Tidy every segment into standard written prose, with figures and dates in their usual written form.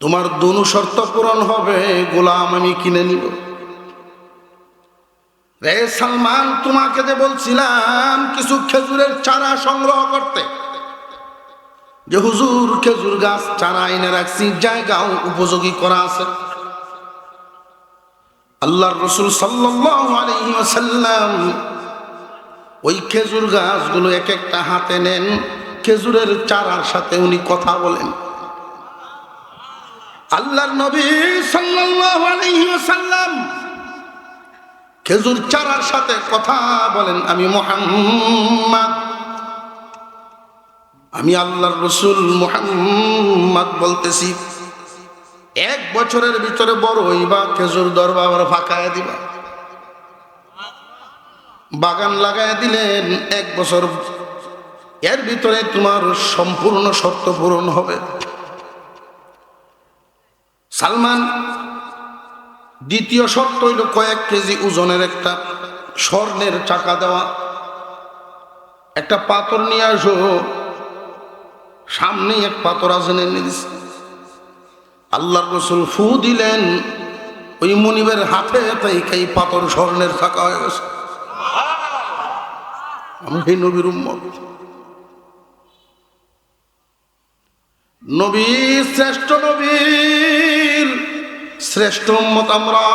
তোমার দুনো শর্ত পূরণ হবে, গোলাম আমি কিনে নিব। রে সালমান, তোমাকে যে বলছিলাম কিছু খেজুরের চারা সংগ্রহ করতে, যে হুজুর খেজুর গাছ চারা এনে রাখছি, জায়গাও উপযোগী করা আছে। আল্লাহর রাসূল সাল্লাল্লাহু আলাইহি ওয়াসাল্লাম ওই খেজুর গাছগুলো এক একটা হাতে নেন, খেজুরের চারার সাথে উনি কথা বলেন। আল্লাহর নবী সাল্লাল্লাহু আলাইহি ওয়াসাল্লাম খেজুর চারার সাথে কথা বলেন, আমি মুহাম্মদ, আমি আল্লাহর রাসূল মুহাম্মদ বলতেছি, 1 বছরের ভিতরে বড় হইবা, খেজুর ধরবা, আবার ফাঁকায় দিবা। বাগান লাগায় দিলেন, 1 বছর, এর ভিতরে তোমার সম্পূর্ণ শর্ত পূরণ হবে। সালমান, দ্বিতীয় শর্ত হইল কয়েক কেজি ওজনের একটা স্বর্ণের চাকা দেওয়া, একটা পাথর নিয়ে আসো। সামনেই এক পাথর আছে, এনে দিছে। আল্লাহর রাসূল ফু দিলেন, ওই মুনিবের হাতে এই পাথর স্বর্ণের চাকা হয়ে গেছে। আমি এই নবীর উম্মত, নবী শ্রেষ্ঠ, নবীর শ্রেষ্ঠ উম্মত আমরা,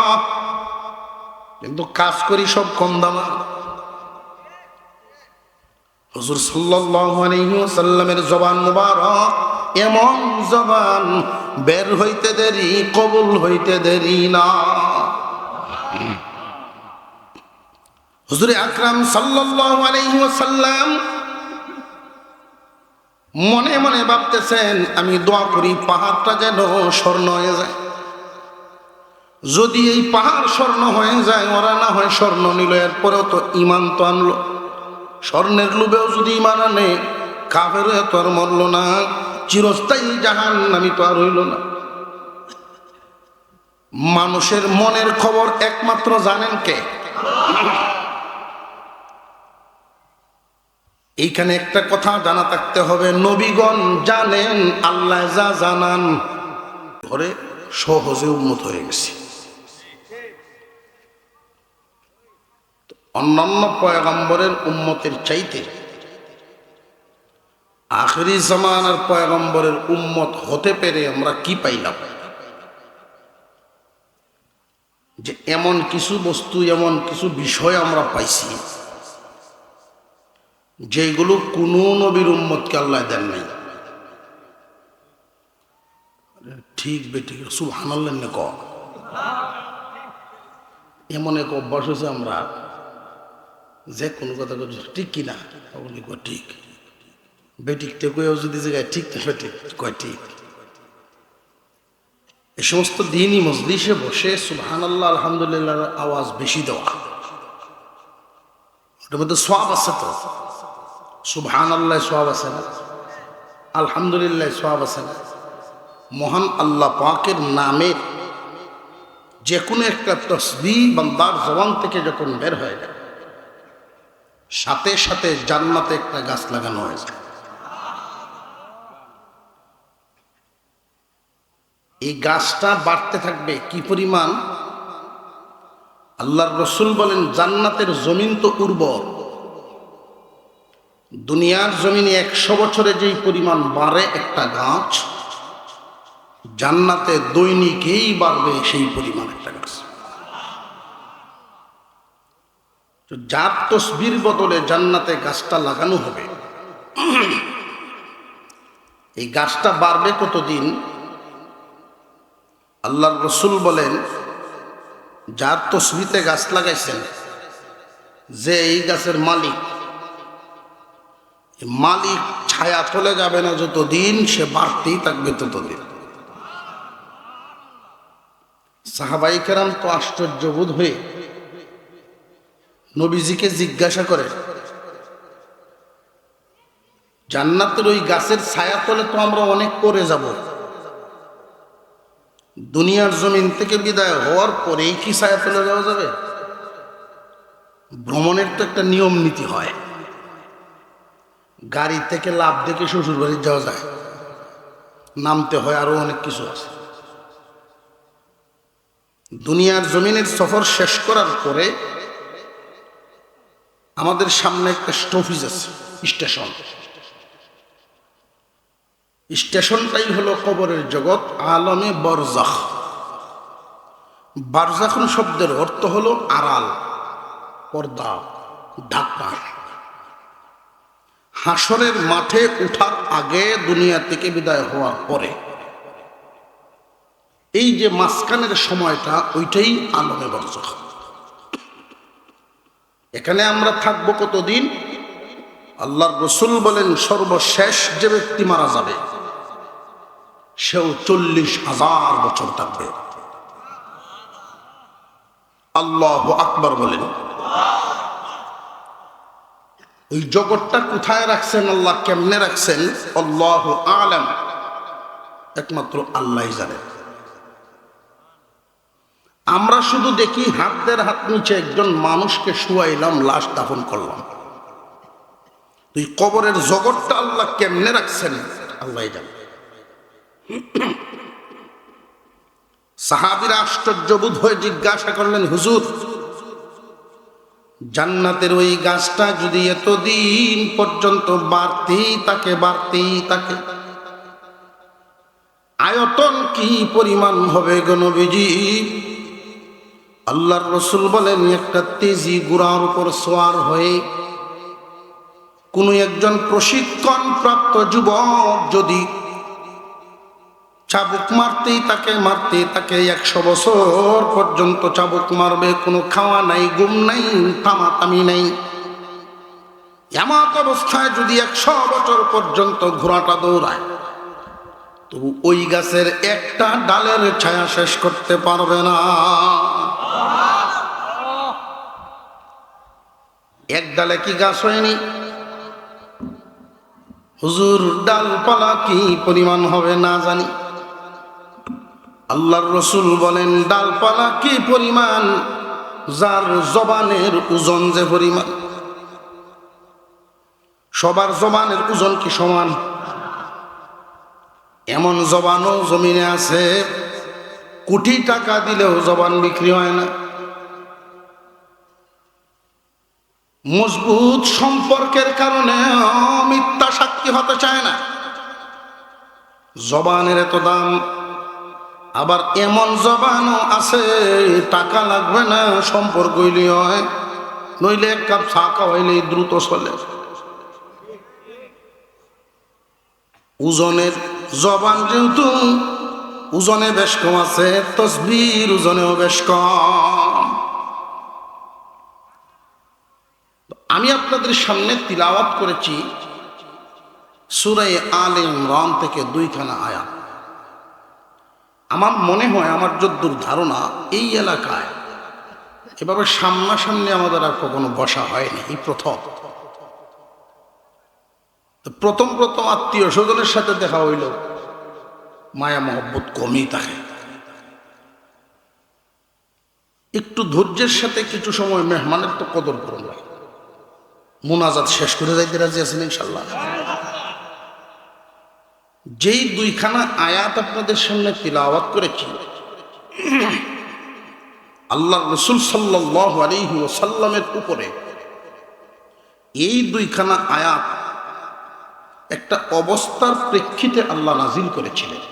কিন্তু কাজ করি সব কম দামা। হুজুর সাল্লাল্লাহু আলাইহি ওয়াসাল্লামের জবান মুবারক এমন জবান, বের হইতে দেরি, কবুল হইতে দেরি না। হুজুর আকরাম সাল্লাল্লাহু আলাইহি ওয়াসাল্লাম মনে মনে ভাবতেছেন, আমি দোয়া করি পাহাড়টা যেন স্বর্ণ হয়ে যায়। যদি এই পাহাড় স্বর্ণ হয়ে যায়, ওরা না হয় স্বর্ণ নিল, এরপরেও তো ইমান তো আনলো। স্বর্ণের লোভেও যদি ইমান আনে, কাফের হয়ে তো আর মরল না, চিরস্থায়ী জাহান্নামী তো আর হইল না। মানুষের মনের খবর একমাত্র জানেন কে? এইখানে একটা কথা জানা থাকতে হবে, নবীগণ জানেন, আল্লাহ যা জানান ধরে সহজে উন্মত হয়ে গেছে। অন্যান্য পয়গম্বরের উম্মতের চাইতে আখিরি জামানার পয়গম্বরের উম্মত হতে পেরে আমরা কি পাইলাম? যে এমন কিছু বস্তু, এমন কিছু বিষয় আমরা পাইছি যেগুলো কোন নবীর উম্মতকে আল্লাহ দেন নাই। ঠিক বেঠিক সুবহানাল্লাহ ক, এমন এক অভ্যাস হয়েছে আমরা, যে কোনো কথা ঠিক কিনা ঠিক, বেঠিকতে কয়েও যদি জায়গায় ঠিক বেঠিক কয় ঠিক। এই সমস্ত দিনই মজলিসে বসে সুবহানাল্লাহ আলহামদুলিল্লাহ আওয়াজ বেশি দেওয়া, ওটার মধ্যে সওয়াব আছে তো। সুবহানাল্লাহ সওয়াব আছে না? আলহামদুলিল্লাহ সওয়াব আছে না? মহান আল্লাহ পাকের নামের যে কোনো একটা তাসবিহ বান্দার জবান থেকে যখন বের হয়ে যায়, সাথে সাথে জান্নাতে একটা গাছ লাগানো হয়ে যায়। এই গাছটা বাড়তে থাকবে কি পরিমাণ? আল্লাহর রাসূল বলেন, জান্নাতের জমিন তো উর্বর, দুনিয়ার জমিনে 100 বছরে যেই পরিমাণ বাড়ে একটা গাছ, জান্নাতে দৈনিকেই বাড়বে সেই পরিমাণ একটা গাছ। যার তসবির বদলে জান্নাতে গাছটা লাগানো হবে, এই গাছটা বাড়বে কতদিন? আল্লাহর রাসূল বলেন, যার তসবিতে গাছ লাগাইছেন, যে এই গাছের মালিক, মালিক ছায়া চলে যাবে না যতদিন, সে বাড়তেই থাকবে ততদিন। সাহাবায়ে কেরাম তো আশ্চর্য বোধ হয়ে নবীজিকে জিজ্ঞাসা করে, জান্নাতের ওই গাছের ছায়া তলে তো আমরা অনেক পরে যাব, দুনিয়ার জমিন থেকে বিদায় হওয়ার পরেই কি ছায়া তলে যাওয়া যাবে? ভ্রমণের তো একটা নিয়ম নীতি হয়, গাড়ি থেকে লাফ দেখে শ্বশুর বাড়ি যাওয়া যায়, নামতে হয়, আরো অনেক কিছু আছে। দুনিয়ার জমিনের সফর শেষ করার পরে আমাদের সামনে একটা স্টপেজ আছে, স্টেশন। স্টেশনটাই হলো কবরের জগৎ, আলমে বরজাখ। বারজাখুন শব্দের অর্থ হলো আড়াল, পর্দা, ঢাকা। হাসরের মাঠে উঠার আগে, দুনিয়া থেকে বিদায় হওয়ার পরে এই যে মাঝখানের সময়টা, ওইটাই আলমে বরজাখ। এখানে আমরা থাকবো কতদিন? আল্লাহর রাসূল বলেন সর্বশেষ যে ব্যক্তি মারা যাবে সেও 40,000 বছর থাকবে। আল্লাহু আকবার বলেন। ওই জগৎটা কোথায় রাখছেন আল্লাহ, কেমনে রাখছেন, আল্লাহু আলাম, একমাত্র আল্লাহই জানেন। আমরা শুধু দেখি হাতের হাত নিচে একজন মানুষকে শুয়াইলাম, লাশ দাফন করলাম। তুই কবরের জগৎটা আল্লাহ কেমনে রাখছেন আল্লাহই জানেন। সাহাবীরা আশ্চর্যবোধ হয়ে জিজ্ঞাসা করলেন, হুজুর, জান্নাতের ওই গাছটা যদি এতদিন পর্যন্ত বাড়তেই থাকে, আয়তন কি পরিমাণ হবে গো নবীজি? আল্লাহর রাসূল বলেন, একটা তেজি ঘোড়ার উপর সওয়ার হয়ে কোন একজন প্রশিক্ষণ প্রাপ্ত যুবক যদি চাবুক মারতেই থাকে 100 বছর পর্যন্ত চাবুক মারবে, কোনো খাওয়া নাই, ঘুম নাই, থামাতামি নাই। এমন অবস্থায় যদি 100 বছর পর্যন্ত ঘোড়াটা দৌড়ায়, তো ওই গাছের একটা ডালের ছায়া শেষ করতে পারবে না। এক ডালে কি গাছ হয়নি? হুজুর, ডালপালা কি পরিমাণ হবে না জানি। আল্লাহর রাসূল বলেন, ডালপালা কি পরিমাণ, যার জবানের ওজন যে পরিমাণ। সবার জবানের ওজন কি সমান? এমন জবানও জমিনে আছে, কোটি টাকা দিলেও জবান বিক্রি হয় না। মজবুত সম্পর্কের কারণে মিথ্যা সাক্ষী হতে চায় না, জবানের এত দাম। আবার এমন জবানও আছে, টাকা লাগবে না, সম্পর্ক হইলে হয়, নইলে 1 কাপ চা খাওয়াইলে দ্রুত চলে। ওজনের জবান যেহেতু ওজনে বেশ কম আছে, তসবির ওজনেও বেশ কম। আমি আপনাদের সামনে তিলাওয়াত করেছি সূরা আলে ইমরান থেকে 2খানা আয়াত। আমার মনে হয়, আমার যদ্দূর ধারণা, এই এলাকায় এভাবে সামনাসামনি আমাদের আর কখনো বসা হয়নি, এই প্রথম। তো প্রথম আত্মীয় স্বজনের সাথে দেখা হইল, মায়া মহব্বত কমই থাকে। একটু ধৈর্যের সাথে কিছু সময় মেহমানের তো কদর করুন। মুনাজাত শেষ করে যাইতে রাজি আছেন ইনশাল্লাহ? যেই 2খানা আয়াত আপনাদের সামনে তিলাওয়াত করেছি, আল্লাহর রাসূল সাল্লাল্লাহু আলাইহি ওয়াসাল্লামের উপরে এই 2খানা আয়াত একটা অবস্থার প্রেক্ষিতে আল্লাহ নাজিল করেছিলেন।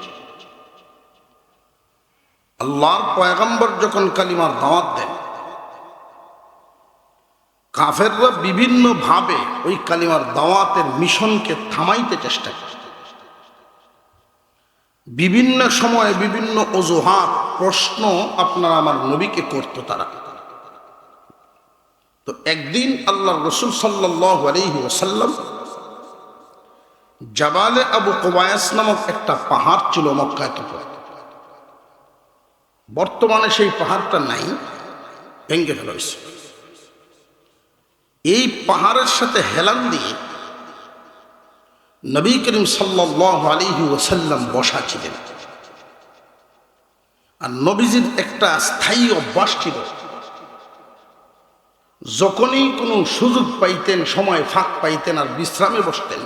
আল্লাহর পয়গম্বর যখন কালিমার দাওয়াত দেন, কাফেররা বিভিন্ন ভাবে ওই কালিমার দাওয়াতের মিশনকে থামাইতে চেষ্টা করে। বিভিন্ন সময়ে বিভিন্ন অজুহাত, প্রশ্ন আপনারা আমার নবীকে করত তারা। তো একদিন আল্লাহর রাসূল সাল্লাল্লাহু আলাইহি ওয়াসাল্লাম জাবালে আবু কুবায়স নামক একটা পাহাড় ছিল মক্কায় তখন। বর্তমানে সেই পাহাড়টা নাই, ভেঙে ফেলা হয়েছে। এই পাহাড়ের সাথে হেলান দিয়ে নবী করিম সাল্লাল্লাহু আলাইহি ওয়াসাল্লাম বসা ছিলেন। আর নবীজির একটা স্থায়ী অভ্যাস ছিল, যখনই কোনো সুযোগ পাইতেন, সময় ফাঁক পাইতেন আর বিশ্রামে বসতেন,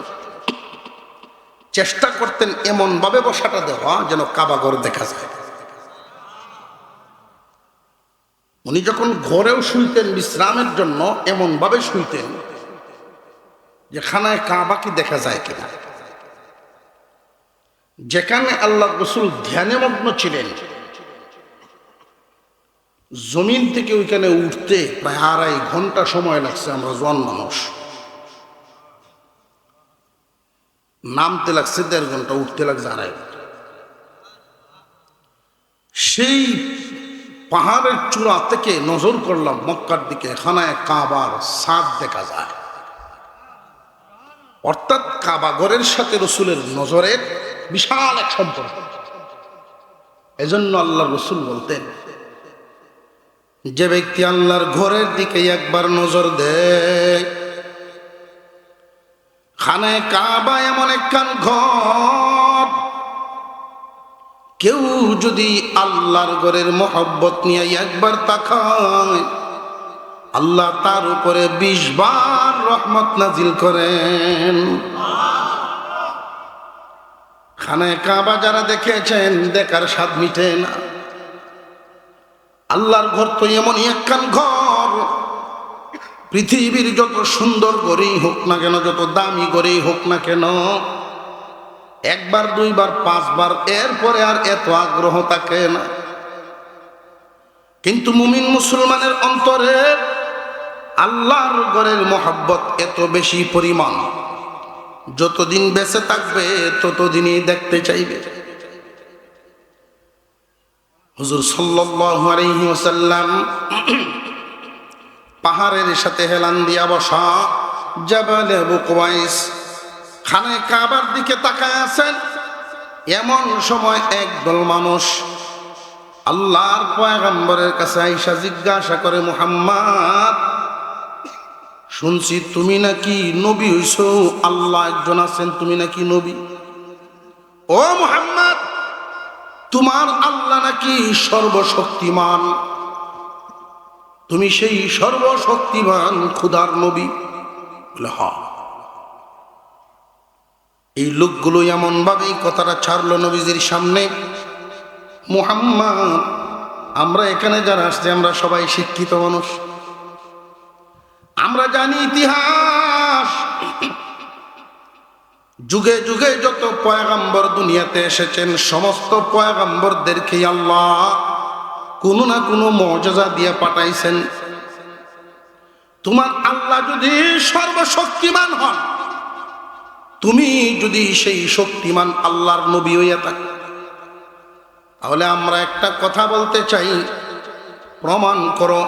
চেষ্টা করতেন এমন ভাবে বসাটা দেওয়া যেন কাবাঘর দেখা যায়। উনি যখন ঘরেও শুইতেন বিশ্রামের জন্য এমন ভাবে শুইতেন যে খানায় কাবাকে দেখা যায় কিনা। যেখানে আল্লাহ রাসূল ধ্যানে মগ্ন ছিলেন, জমিন থেকে ওইখানে উঠতে প্রায় 2.5 ঘন্টা সময় লাগছে। আমরা জোয়ান মানুষ, নামতে লাগছে 1.5 ঘন্টা, উঠতে লাগছে 2.5 ঘন্টা। সেই পাহাড়ের চূড়া থেকে নজর করলাম মক্কার দিকে, খানায় কাবার ছাদ দেখা যায়। অর্থাৎ কাবা ঘরের সাথে রসুলের নজরের বিশাল এক সম্পর্ক। এজন্য আল্লাহ রসুল বলতেন, যে ব্যক্তি আল্লাহর ঘরের দিকে একবার নজর দেয়, খানায় কাবা এমন একখান ঘর, কেউ যদি আল্লাহর ঘরের মহব্বত নিয়ে একবার তাকায়, আল্লাহ তার উপরে 20 বার রহমত নাজিল করেন। খানায় কাবা যারা দেখেছেন, দেখার স্বাদ মিটে না। আল্লাহর ঘর তো এমনই একখান ঘর, পৃথিবীর যত সুন্দর ঘরেই হোক না কেন, যত দামি ঘরেই হোক না কেন, 1 বার 2 বার 5 বার এরপরে আর এত আগ্রহ থাকে না। কিন্তু মুমিন মুসলমানের অন্তরে আল্লাহর ঘরের মহব্বত এত বেশি পরিমাণ, যতদিন বেঁচে থাকবে ততদিনই দেখতে চাইবে। হুজুর সাল্লাল্লাহু আলাইহি ওয়াসাল্লাম পাহাড়ের সাথে হেলান দিয়া বসা জাবালে আবু কুবাইস খানায় কাবার দিকে তাকায় আছেন। এমন সময় একদল মানুষ আল্লাহর পয়গম্বরের কাছে আইসা জিজ্ঞাসা করে, মুহাম্মদ, শুনছি তুমি নাকি নবী হইছো, আল্লাহ একজন আছেন, তুমি নাকি নবী। ও মুহাম্মদ, তোমার আল্লাহ নাকি সর্বশক্তিমান, তুমি সেই সর্বশক্তিমান খুদার নবী? বলে হ্যাঁ। এই লোকগুলো এমন ভাবে কথাটা ছাড়লো নবীজির সামনে, মুহাম্মদ, আমরা এখানে যারা আসছে আমরা সবাই শিক্ষিত মানুষ, আমরা জানি ইতিহাস, যুগে যুগে যত পয়গম্বর দুনিয়াতে এসেছেন, সমস্ত পয়গম্বরদেরকে আল্লাহ কোনো না কোনো মুজিজা দিয়ে পাঠাইছেন। তোমার আল্লাহ যদি সর্বশক্তিমান হন, তুমি যদি সেই শক্তিমান আল্লাহর নবী হইয়া থাকো, তাহলে আমরা একটা কথা বলতে চাই, প্রমাণ করো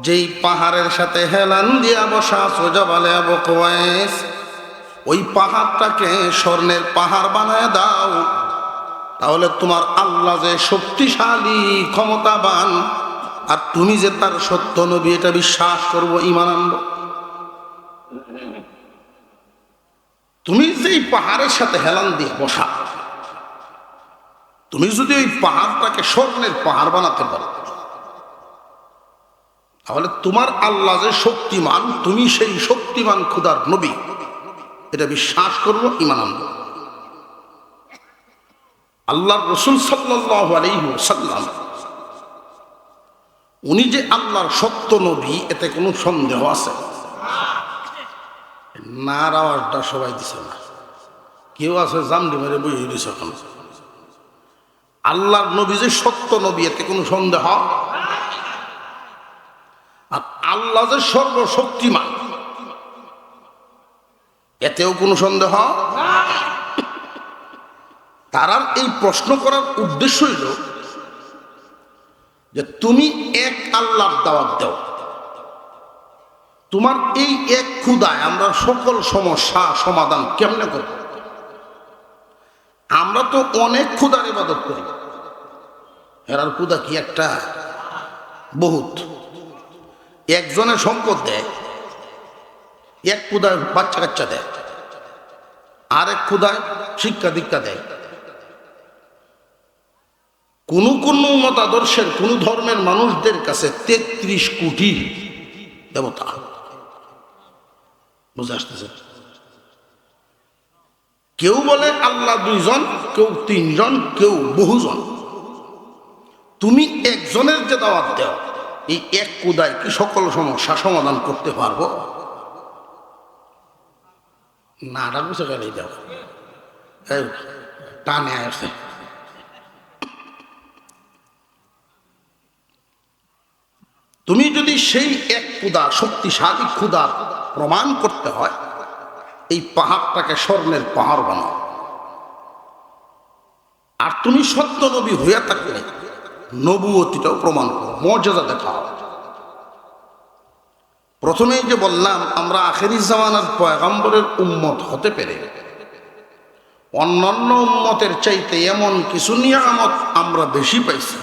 যেই পাহাড়ের সাথে হেলান দিয়া বসা জাবালে আবু কুবাইস, ওই পাহাড়টাকে স্বর্ণের পাহাড় বানায় দাও, তাহলে তোমার আল্লাহ যে শক্তিশালী ক্ষমতাবান, আর তুমি যে তার সত্য নবী, এটা বিশ্বাস করব, ঈমান আনব। তুমি যেই পাহাড়ের সাথে হেলান দিয়ে বসা, তুমি যদি ওই পাহাড়টাকে স্বর্ণের পাহাড় বানাতে পারো, তাহলে তোমার আল্লাহ যে শক্তিমান, তুমি সেই শক্তিমান খুদার নবী, এটা বিশ্বাস করবো, ঈমান আনবো। আল্লাহর রাসূল সাল্লাল্লাহু আলাইহি ওয়াসাল্লাম উনি যে আল্লাহর সত্য নবী, এতে কোনো সন্দেহ আছে? নার আওয়াজটা সবাই দিছে না, কেউ আছে জামডি মেরে বই দিছে। এখন আল্লাহর নবী যে সত্য নবী, এতে কোনো সন্দেহ? আর আল্লাহ যে সর্বশক্তিমান, এতেও কোনো সন্দেহ? তারা এই প্রশ্ন করার উদ্দেশ্য হইল যে তুমি এক আল্লাহর দাওয়াত দাও, তোমার এই এক খুদায় আমরা সকল সমস্যা সমাধান কেমনে করব? আমরা তো অনেক খুদার ইবাদত করি, এরার খুদা কি একটা? বহুত। একজনের সম্পদ দেয়, এক খুদায় বাচ্চা কাচ্চা দেয়, আরেক খুদায় শিক্ষা দীক্ষা দেয়। কোন কোন মতাদর্শের, কোন ধর্মের মানুষদের কাছে 33 কোটি দেবতা। বুঝে আসতেছে? কেউ বলে আল্লাহ 2 জন, কেউ 3 জন, কেউ বহুজন। তুমি একজনের যে দাওয়াত দাও, এই এক কুদায় কি সকল সমস্যা সমাধান করতে পারবো? না বুঝে গেলেই যাও টানে আসে। তুমি যদি সেই এক কুদা শক্তিশালী ক্ষুদা প্রমাণ করতে হয়, এই পাহাড়টাকে স্বর্ণের পাহাড় বানাও। আর তুমি সত্য নবী হইয়া থাকলে নবুয়তিটাও প্রমাণ করো, মর্যাদা দেখাও। প্রথমেই যে বললাম, আমরা আখেরি জামানার পয়গম্বরের উম্মত হতে পেরে অন্যান্য উম্মতের চাইতে এমন কিছু নিয়ামত আমরা বেশি পাইছি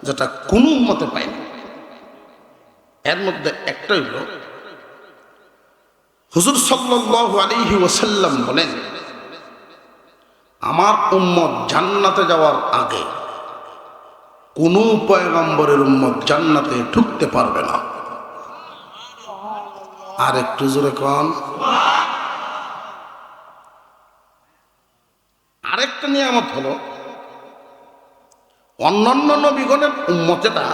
যেটা কোন উম্মতে পাইনি। এর মধ্যে একটা হইল, হুজুর সাল্লাল্লাহু আলাইহি ওয়াসাল্লাম বলেন, আমার উম্মত জান্নাতে যাওয়ার আগে কোন পয়গম্বরের উম্মত জান্নাতে ঢুকতে পারবে না। আর একটু জোরে কোন। আরেকটা নিয়ামত হলো, অন্যান্য নবীগণের উম্মতেরা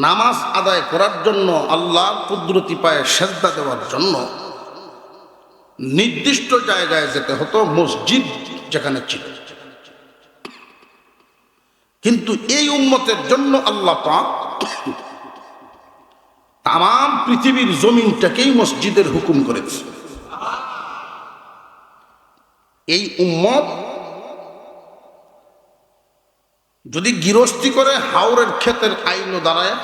নামাজ আদায় করার জন্য, আল্লাহর কুদরতি পায়ে সেজদা দেওয়ার জন্য নির্দিষ্ট জায়গায় যেতে হতো, মসজিদ যেখানে ছিল। কিন্তু এই উম্মতের জন্য আল্লাহ পাক তাম পৃথিবীর জমিনটাকেই মসজিদের হুকুম করেছে। এই উম্মত যদি গৃহস্থী করে হাওরের ক্ষেতের আইনও দাঁড়ায়,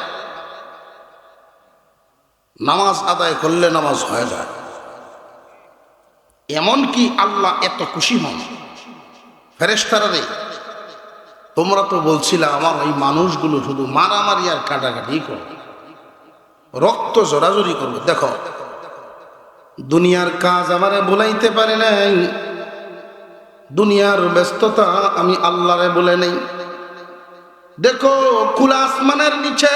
নামাজ আদায় করলে নামাজ হয়ে যায়। এমনকি আল্লাহ এত খুশি হন, ফেরেশতারা রে, তোমরা তো বলছিলে আমার এই মানুষগুলো শুধু মারামারি আর কাটাকাটি করবে, রক্ত জোরাজুরি করবে। দেখো, দুনিয়ার কাজ আমারে বলাইতে পারে নাই, দুনিয়ার ব্যস্ততা আমি আল্লাহরে বলে নেই। দেখো, খোলা আসমানের নিচে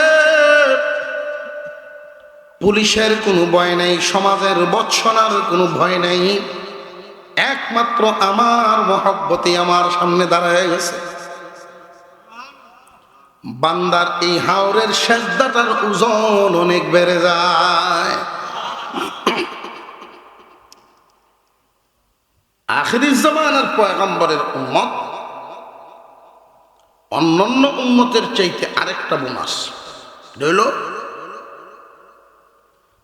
পুলিশের কোনো ভয় নেই, সমাজের বৎসনার কোনো ভয় নেই, একমাত্র আমার মহব্বতে আমার সামনে দাঁড়ায় গেছে। বান্দার এই হাওরের সেজদাটার ওজন অনেক বেড়ে যায়। আখিরি জামানার পয়গম্বরের উম্মত অন্যান্য উম্মতের চাইতে আরেকটা বোনাস রইল,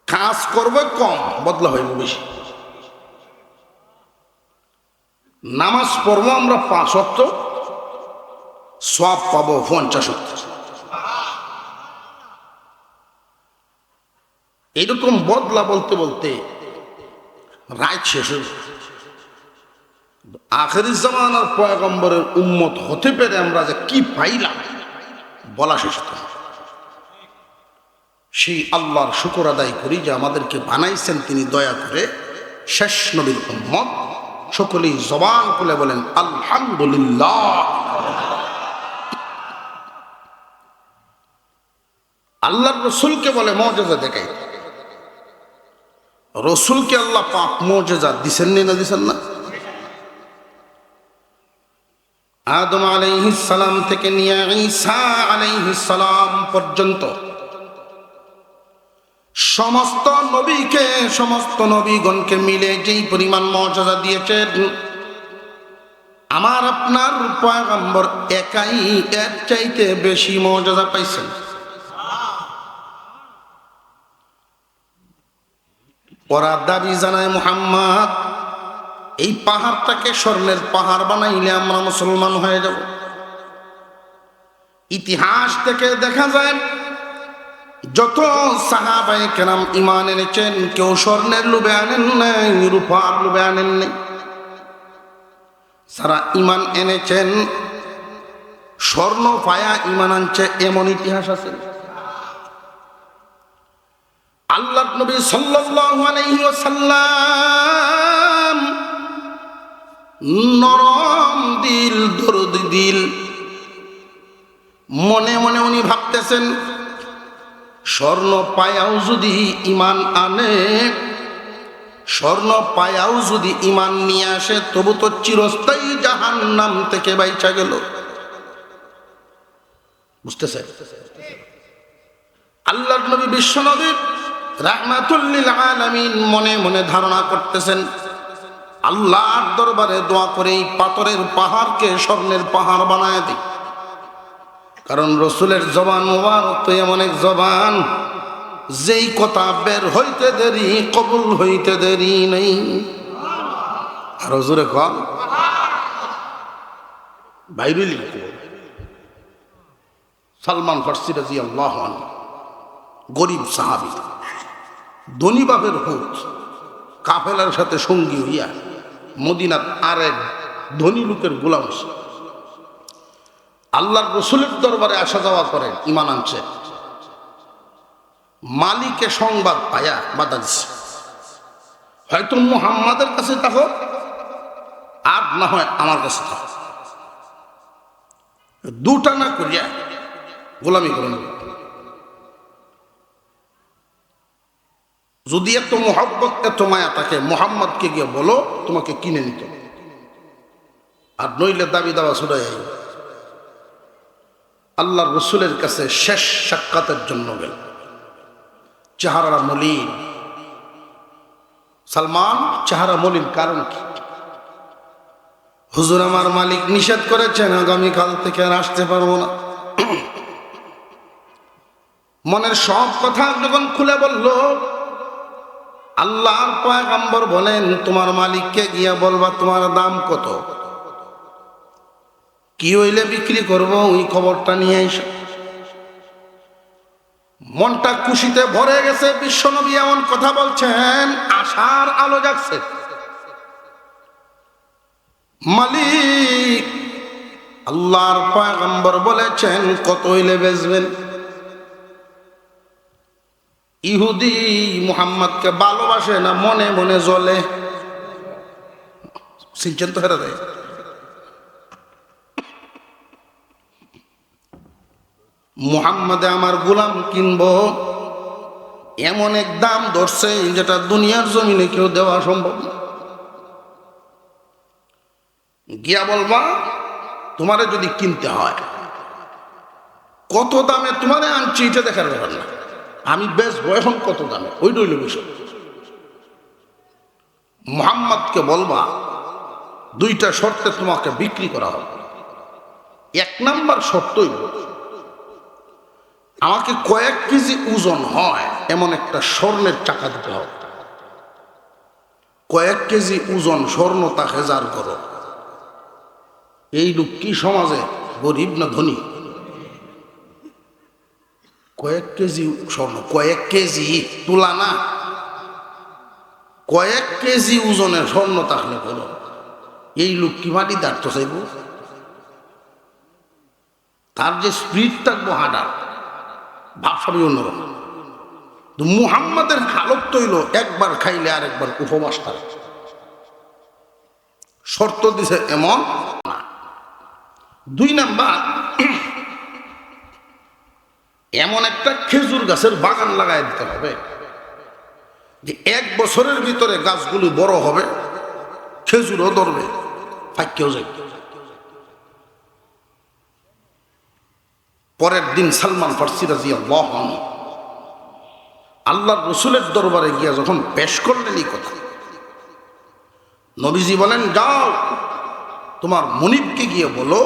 কাজ করবে কম, বদলা হইব বেশি। নামাজ পড়বো আমরা 5 ওয়াক্ত, সওয়াব পাবো 50 ওয়াক্ত। এইরকম বদলা বলতে বলতে রাত শেষ হয়ে যায়। আখেরি জামানার পয়গম্বরের উম্মত হতে পেরে আমরা যে কি পাইলাম বলা শেষ হতো না। সেই আল্লাহর শুকর আদায় করি যে আমাদেরকে বানাইছেন তিনি দয়া করে শেষ নবীর উম্মত। সকলেই জবান খুলে বলেন আলহামদুলিল্লাহ। আল্লাহর রসুলকে বলে মর্যাদা দেখাই। রসুলকে আল্লাহ পাক মর্যাদা দিছেন না দিছেন না? আদম আলাইহিস সালাম থেকে নিয়ে ঈসা আলাইহিস সালাম পর্যন্ত সমস্ত নবীকে, সমস্ত নবীগণকে মিলে যেই পরিমাণ মর্যাদা দিয়েছেন, আমার আপনার পয়গম্বর একাই এর চাইতে বেশি মর্যাদা পাইছেন। ওরা দাবি জানায়, মুহাম্মদ এই পাহাড়টাকে স্বর্ণের পাহাড় বানাইলে আমরা মুসলমান হয়ে যাব। ইতিহাস থেকে দেখা যায় যত সাহাবায়ে কেরাম ঈমান এনেছেন, কেউ স্বর্ণের লোভে আনেন নাই, রূপার লোভে আনেন নাই। যারা ঈমান এনেছেন স্বর্ণ পায়া ঈমান আনছে, এমন ইতিহাস আছে। আল্লাহর নবী সাল্লাল্লাহু আলাইহি ওয়াসাল্লাম নরম দিল, দরদি দিল, মনে মনে উনি ভাবতেছেন স্বর্ণ পায়াও যদি ঈমান আনে, স্বর্ণ পায়াও যদি ঈমান নিয়ে আসে, তবু তো চিরস্থায়ী জাহান্নাম থেকে বাইচা গেল। বুঝতেছে? আল্লাহর নবী বিশ্বনবী রাহমাতুল লিল আলামিন মনে মনে ধারণা করতেছেন, আল্লাহর দরবারে দোয়া করে এই পাথরের পাহাড়কে স্বর্ণের পাহাড় বানায় দিই। কারণ রসুলের জবান মুবারক তো এমন এক জবান, যেই কথা বের হইতে দেরি কবুল হইতে দেরি নেই। আরো জোরে কর বাইরেলি। সালমান ফারসি রাদিয়াল্লাহু আনহু গরিব সাহাবী, ধনী বাপের হোক, কাফেলার সাথে সঙ্গী হইয়া মদিনার আরেক ধনী লোকের গোলাম, আল্লাহর রসুলের দরবারে আসা যাওয়া করেন, ঈমান আনছে। মালিকে সংবাদ পায়া বাধা দিচ্ছে, হয়তো মুহাম্মাদের কাছে থাকো আর না হয় আমার কাছে থাকো, দুটা না করিয়া গোলামি করেন। যদি এত মোহাব্বত এত মায়া থাকে, মুহাম্মদকে গিয়ে বলো তোমাকে কিনে নিত, আর নইলে দাবি দাওয়া ছুড়াই। আল্লাহর রসুলের কাছে শেষ সাক্ষাতের জন্য গেল, চেহারা মলিন। সালমান চেহারা মলিন, কারণ কি? হুজুর আমার মালিক নিষেধ করেছেন, আগামীকাল থেকে আর আসতে পারবো না। মনের সব কথা যখন খুলে বলল, আল্লাহর পয়গম্বর বলেন, তোমার মালিককে গিয়া বলবা তোমার দাম কত, কি হইলে বিক্রি করব, ওই খবরটা নিয়ে এসো। মনটা খুশিতে ভরে গেছে। বিশ্বনবী এমন কথা বলছেন, আশার আলো জাগছে। মালিক আল্লাহর পয়গম্বর বলেছেন, কত হইলে বেচবেন? ইহুদি মুহাম্মদকে ভালোবাসে না মনে মনে জ্বলে? সিনচেন তো হেরা দেয়। মুহাম্মদে আমার গোলাম কিনবো, এমন এক দাম ধরছে যেটা দুনিয়ার জমিনে কেউ দেওয়া সম্ভব না। গিয়া বলবা, তোমারে যদি কিনতে হয়, কত দামে তোমারে আনছি এটা দেখার ব্যাপার না, আমি বেচবো এখন কত দামে, ওইটা হইল বিষয়। মুহাম্মদকে বলবা, দুইটা শর্তে তোমাকে বিক্রি করা হবে। এক নাম্বার শর্ত হইল, আমাকে কয়েক কেজি ওজন হয় এমন একটা স্বর্ণের টাকা দিতে হবে। কয়েক কেজি ওজন স্বর্ণ তা হেজার করো। এই লোক কি সমাজে গরিব না ধনী? কয়েক কেজি স্বর্ণ, কয়েক কেজি তুলা না, কয়েক কেজি ওজনের স্বর্ণ থাকলে করো। এই লোক কি মাটি দাঁড়তো চাইব? তার যে স্পিড থাকবো হাঁটার, ভাবসাবি অন্যরকম। মুহাম্মাদের হালত তৈল একবার খাইলে আর একবার উপবাস থাকে। শর্ত দিছে এমন না। দুই নাম্বার, এমন একটা খেজুর গাছের বাগান লাগাই দিতে হবে যে 1 বছরের ভিতরে গাছগুলি বড় হবে, খেজুরও ধরবে, ফাঁকেও যাবে। পরের দিন সালমান ফারসি রাদিয়াল্লাহু আনহু আল্লাহর রসুলের দরবারে গিয়া যখন পেশ করলেন এই কথা, নবীজি বলেন, যাও তোমার মনিবকে গিয়ে বলো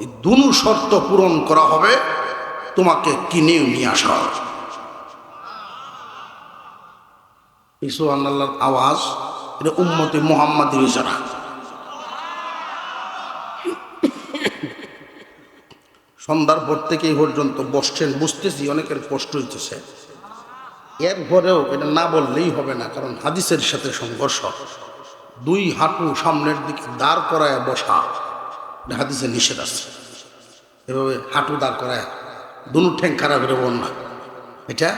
এই দুনো শর্ত পূরণ করা হবে, তোমাকে কিনে নিয়ে আসা হবে। সুবহানাল্লাহর আওয়াজ, এটা উম্মতে মুহাম্মাদী ইশারা। সন্ধ্যার পর থেকে এই পর্যন্ত বসছেন, বুঝতেছি অনেকের কষ্ট হইতেছে। এরপরেও এটা না বললেই হবে না, কারণ হাদিসের সাথে সংঘর্ষ। 2 হাঁটু সামনের দিকে দাঁড় করায় বসা, এটা হাদিসে নিষেধ আছে। এভাবে হাঁটু দাঁড় করায় দুনো ঠ্যাং খারাপ বেরোবেন না, এটা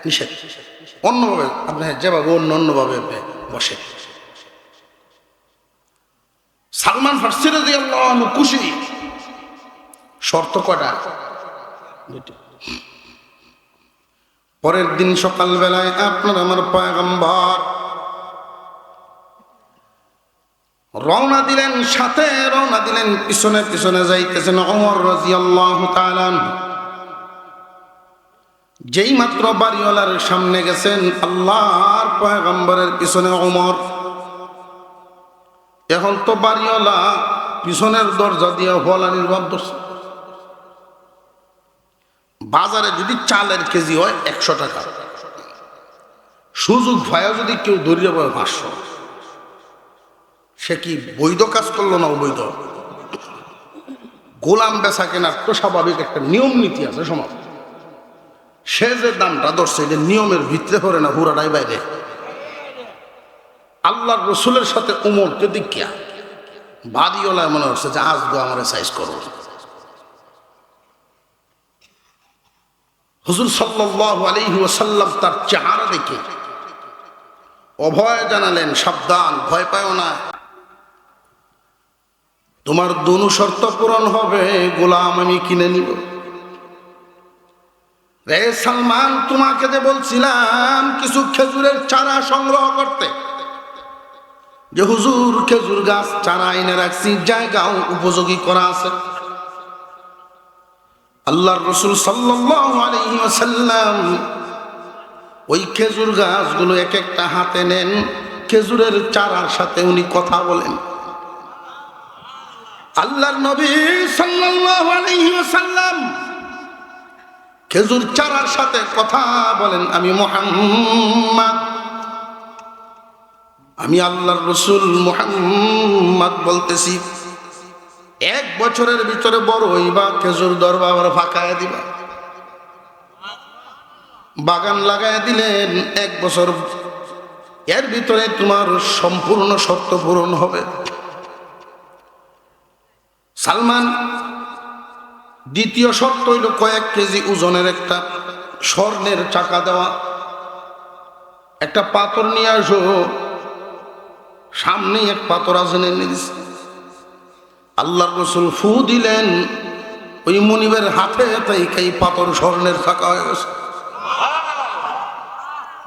নিষেধ। অন্যভাবে আপনি যেভাবে অন্যভাবে বসে। সালমান ফারসি রাদিয়াল্লাহু আনহু খুশি। শর্ত কয়টা? পরের দিন সকালবেলায় আপনার আমার পয়গম্বর রওনা দিলেন, সাথে রওনা দিলেন, পিছনে পিছনে যাইতেছেন ওমর রাদিয়াল্লাহু তাআলা। যেই মাত্র বাড়িওয়ালার সামনে গেছেন আল্লাহর পয়গম্বরের পিছনে ওমর। এখন তো বাড়িওয়ালা পিছনের দরজা দিয়ে হলানির ভাব ধরছে। বাজারে যদি চালের কেজি হয় 100 টাকা, সুযোগ ভয়া যদি কেউ ধরিয়ে পায় 500, সে কি বৈধ কাজ করলো না অবৈধ? গোলাম বেচা কেনার তো স্বাভাবিক একটা নিয়ম নীতি আছে সমাজ। সে যে দামটা ধরছে এটা নিয়মের ভিতরে করে না, হুরাটাই বাইরে। আল্লাহর রসুলের সাথে উমরকে দেখিয়া বাড়িওয়ালায় মনে হচ্ছে যে আজ গো আমার সাইজ করো। হুজুর সাল্লাল্লাহু আলাইহি ওয়াসাল্লাম তার চেহারা দেখে অভয় জানালেন, সাবধান, ভয় পাও না, তোমার দুনু শর্ত পূরণ হবে, গোলাম আমি কিনে নিব। রে সালমান, তোমাকে যে বলছিলাম কিছু খেজুরের চারা সংগ্রহ করতে, যে হুজুর খেজুর গাছ চারা এনে রাখছি, জায়গাও উপযোগী করা আছে। আল্লাহর রাসূল সাল্লাল্লাহু আলাইহি ওয়াসাল্লাম ওই খেজুর গাছগুলো এক একটা হাতে নেন, খেজুরের চারার সাথে উনি কথা বলেন। আল্লাহর নবী সাল্লাল্লাহু আলাইহি ওয়াসাল্লাম খেজুর চারার সাথে কথা বলেন, আমি মুহাম্মদ, আমি আল্লাহর রাসূল মুহাম্মদ বলতেছি, 1 বছরের ভিতরে বড় হইবা, খেজুর ধরবা, আবার ফাঁকায় দিবা। বাগান লাগায় দিলেন, 1 বছর এর ভিতরে তোমার সম্পূর্ণ শর্ত পূরণ হবে। সালমান, দ্বিতীয় শর্ত হইল কয়েক কেজি ওজনের একটা স্বর্ণের চাকা দেওয়া, একটা পাথর নিয়ে আসো। সামনেই এক পাথর আছেন, এনে দিছে। আল্লাহর রাসূল ফু দিলেন, ওই মুনিবের হাতে এই পাথর স্বর্ণের চাকা হয়ে গেছে।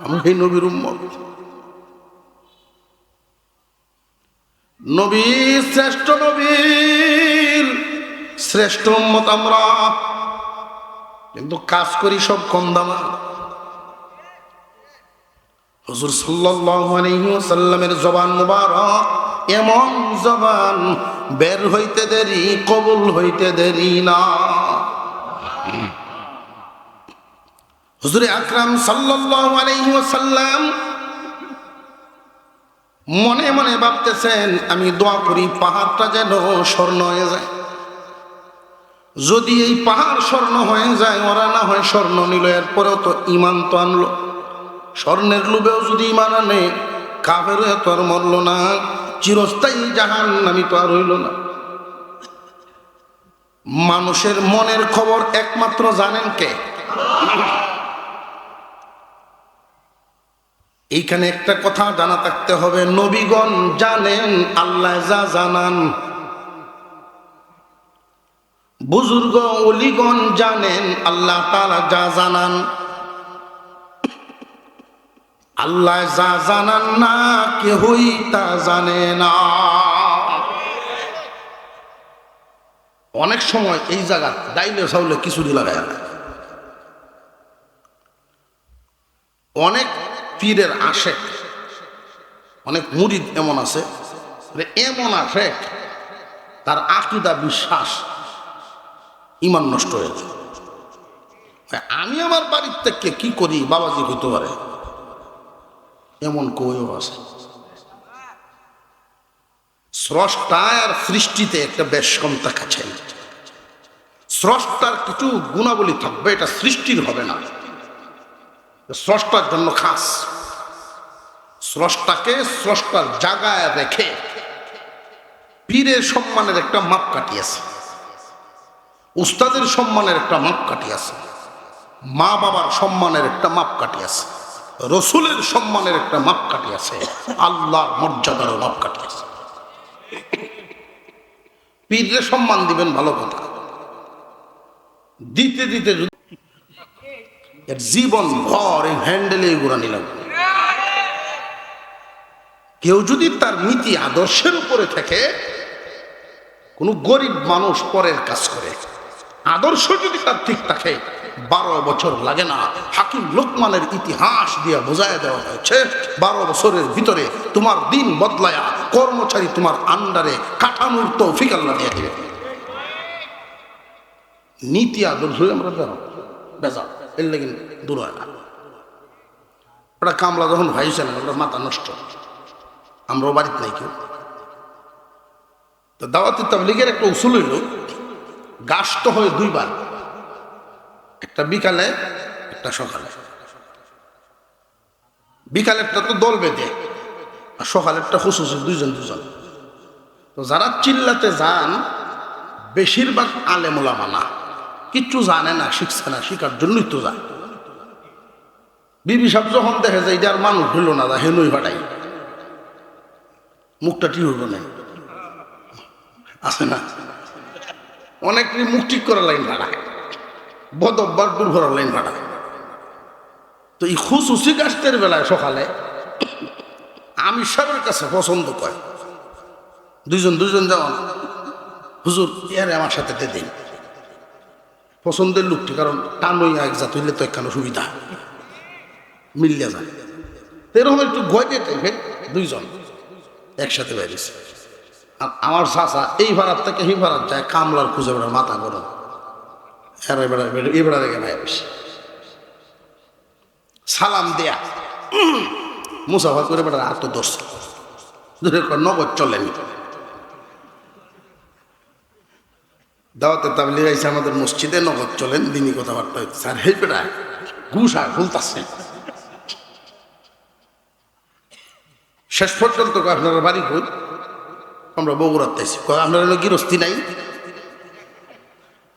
আমি সেই নবীর উম্মত। নবী শ্রেষ্ঠ, নবীর শ্রেষ্ঠ উম্মত আমরা, কিন্তু কাজ করি সব কম দামা। হুজুর সাল্লাল্লাহু আলাইহি ওয়াসাল্লামের জবান মুবারক এমন জবান, বের হইতে দেরি, কবুল হইতে দেরি না। হুজুরে আকরাম সাল্লাল্লাহু আলাইহি ওয়াসাল্লাম মনে মনে ভাবতেছেন, আমি দোয়া করি পাহাড়টা যেন স্বর্ণ হয়ে যায়। যদি এই পাহাড় স্বর্ণ হয়ে যায়, ওরা না হয় স্বর্ণ নিল, এরপরেও তো ইমান তো আনলো। স্বর্ণের লোভেও যদি ইমান আনে, কাফের তো আর মরল না, চিরস্থায়ী জাহান্নামী তো আর হইল না। মানুষের মনের খবর একমাত্র জানেন কে? এইখানে একটা কথা জানা থাকতে হবে, নবীগণ জানেন, আল্লাহ যা জানান। বুজুর্গ ওলিগণ জানেন, আল্লাহ তাআলা যা জানান। আল্লাহ যা জানান না, কেহই তা জানে না। অনেক সময় এই জায়গা ডাইলে চাউলে খিচুড়ি লাগায় না। অনেক পীরের আশেক, অনেক মুরিদ এমন আছে, এমন আশেক তার আকীদা বিশ্বাস ইমান নষ্ট হয়ে যায়। আমি আমার বাড়ির থেকে কি করি বাবাজি হইতে পারে, এমন কেউ আছে। স্রষ্টা আর সৃষ্টিতে একটা বেশ কম থাকা চাই। স্রষ্টার কিছু গুণাবলী থাকবে, এটা সৃষ্টির হবে না। স্রষ্টার জন্য খাস, স্রষ্টাকে স্রষ্টার জায়গায় রেখে পীরের সম্মানের একটা মাপ কাটিয়েছে, উস্তাদের সম্মানের একটা মাপ কাটিয়েছে, মা বাবার সম্মানের একটা মাপ কাটিয়েছে, রসুলের সম্মানের একটা মাপ কাটিয়েছে, আল্লাহর মর্যাদারও মাপ কাটিয়েছে। পীরে সম্মান দিবেন ভালো কথা, দিতে দিতে এর জীবন ভর এই হ্যান্ডেলে ঘুরানি লাগবে। কেউ যদি তার নীতি আদর্শের উপরে থাকে, কোন গরিব মানুষ পরের কাজ করে, আদর্শ যদি তার ঠিক থাকে, 12 বছর লাগে না। হাকিম লোকমানের ইতিহাস দিয়ে বোঝায় দেওয়া হয়েছে 12 বছরের ভিতরে তোমার দিন বদলায়া কর্মচারী তোমার আন্ডারে কাঠামোর তৌফিক আল্লাহ দিয়ে দিবে। নীতি আদর্শ আমরা বেজা এর লাগে দূর হয় না। ওটা কামলা যখন ভাইছে না ওটা মাথা নষ্ট, আমরাও বাড়িতে নাই কেউ। তো দাওয়াতি তাবলীগের একটা উসুল হইল গাছ তো হয় দুইবার, একটা বিকালে একটা সকালে। বিকালেরটা তো দল বেঁধে আর সকালেরটা খুশুসি দুইজন দুজন। তো যারা চিল্লাতে যান বেশিরভাগ আলেম ওলামা না, কিচ্ছু জানে না, শিখছে না, শিখার জন্যই তো যায়। বিবি সাহেব যখন দেখে যায় এটা আর মানুষ হইল না, যা হেনই ভাটাই মুখটা ঠিক হইল না, আছে না অনেকেরই মুখ ঠিক করার লাইন ভাড়ায়, বদব্বার দূর করার লাইন ভাড়ায়। তো এই খুশুসি গাছের বেলায় সকালে আমি সবের কাছে পছন্দ করে দুইজন দুইজন যেমন হুজুর ইয়ারে আমার সাথে দিন পছন্দের লোকটি, কারণ টানই এক জাত হইলে তো একখানে সুবিধা মিলিয়া যায়। এরকম একটু গয়টে টাইপের দুইজন একসাথে বেরিয়েছে। আর আমার চাচা এই ভাড়ার থেকে এই ভাড়ার যায় কামলার খুঁজে বেড়ার মাথা গরম, এবার রেখে ভাই বেশি সালাম দেয়া মুসাফা করে বেড়ার আত্মদর্শ নগদ চলেনি। দাওয়াতে তাবলীগ আইসা আমাদের মসজিদে নগদ চলেন, দিনই কথাবার্তা হইতে স্যার হে পেটা ঘুষ আর ভুলতাছে। শেষ পর্যন্ত আপনারা বাড়ি কই, আমরা বগুড়াতে আছি। আপনার গৃহস্থী নাই,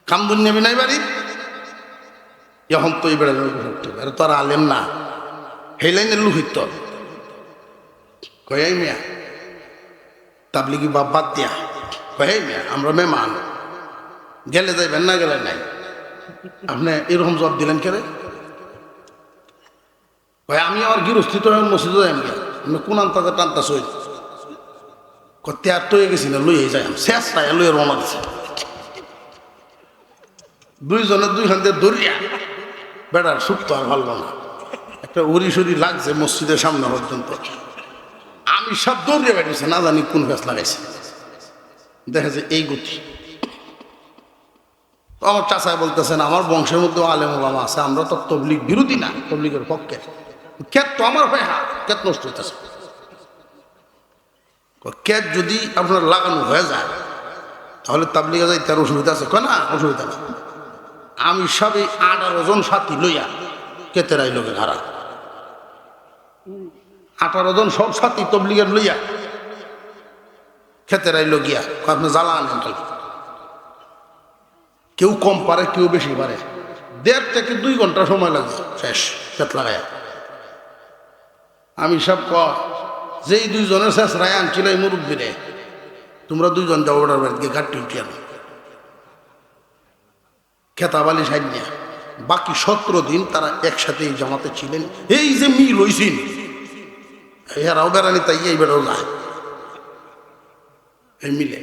কামদুন নেবে নাই বাড়ি, এখন তো এই বেড়া তো আর আলেম না, সেই লাইনের লুহিত কয়াই মিয়া তাবলিগি বাদ দিয়া কয়াই মিয়া আমরা মেহমান গেলে যাইবেন না গেলে নাই। আপনি এরকম জবাব দিলেন কে রে? ভাই আমি আমার গৃহস্থী তো মসজিদে যাই গিয়া, আপনি কোন আনতাতে টানতাছ তেয়ার তো গেছি না লইয়ে যাই শেষ রায় লইয়ে রওনা দিছে। দুইজনে দুই হাতে দরিয়া বেড়ার সুপ্ত আর ভালো না, একটা উড়ি সুরি লাগছে মসজিদের সামনে পর্যন্ত। আমি সব দৌড়িয়ে বেরিয়েছে, না জানি কোন ফেস লাগাইছে, দেখা যায় এই গতি। আমার চাচায় বলতেছেন আমার বংশের মধ্যে আলেম ওলামা আছে, আমরা তো তবলিগ বিরোধী না, তবলিগের পক্ষে। ক্যাত তো আমার হয়, হ্যাঁ ক্যাত নষ্ট হইতেছে। ক্যাত যদি আপনার লাগানো হয়ে যায় তাহলে তাবলিগে যাই তার অসুবিধা আছে? কয় না, অসুবিধা না। আমি সবই 18 জন সাথী লইয়া কেতেরাই লোকে ঘাড়া 18 জন সব সাথী তবলিগের লইয়া খেতেরাই লগিয়া আপনি জ্বালা আনেন। কেউ কম পারে, কেউ বেশি পারে, 1.5 থেকে 2 ঘন্টা সময় লাগছে শেষ খেত লাগাইয়া। আমি সব যেই দুইজনের শেষ রায় আনছিল এই মুরব্বীরে, তোমরা দুইজন যাও ওটার বাড়িতে ঘাটটি উঠিয়ে আনো খেতাবালি সাইড নিয়ে। বাকি 17 দিন তারা একসাথে এই জামাতে ছিলেন। এই যে মিল হইছেন এরাও বেড়ানি তাই এই বেড়াও যায় এই মিলে।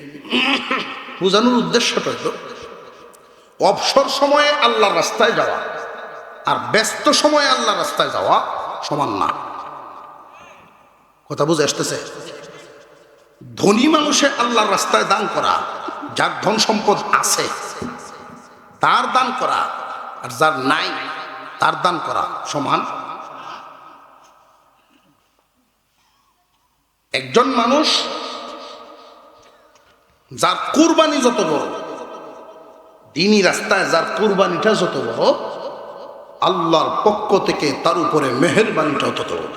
বোঝানোর উদ্দেশ্যটা তো অবসর সময়ে আল্লাহর রাস্তায় যাওয়া আর ব্যস্ত সময়ে আল্লাহর রাস্তায় যাওয়া সমান না। কথা বুঝে আসতেছে? ধনী মানুষে আল্লাহর রাস্তায় দান করা, যার ধন সম্পদ আছে তার দান করা আর যার নাই তার দান করা সমান। একজন মানুষ যার কুরবানি যত বড়, দিনী রাস্তায় যার কুরবানিটা যত বড়, আল্লাহর পক্ষ থেকে তার উপরে মেহেরবানিটাও তত বড়।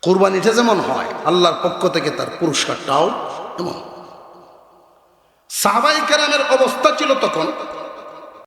কুরবানিটা যেমন হয় আল্লাহর পক্ষ থেকে তার পুরস্কারটাও এমন। সাহাবায়ে কেরামের অবস্থা ছিল তখন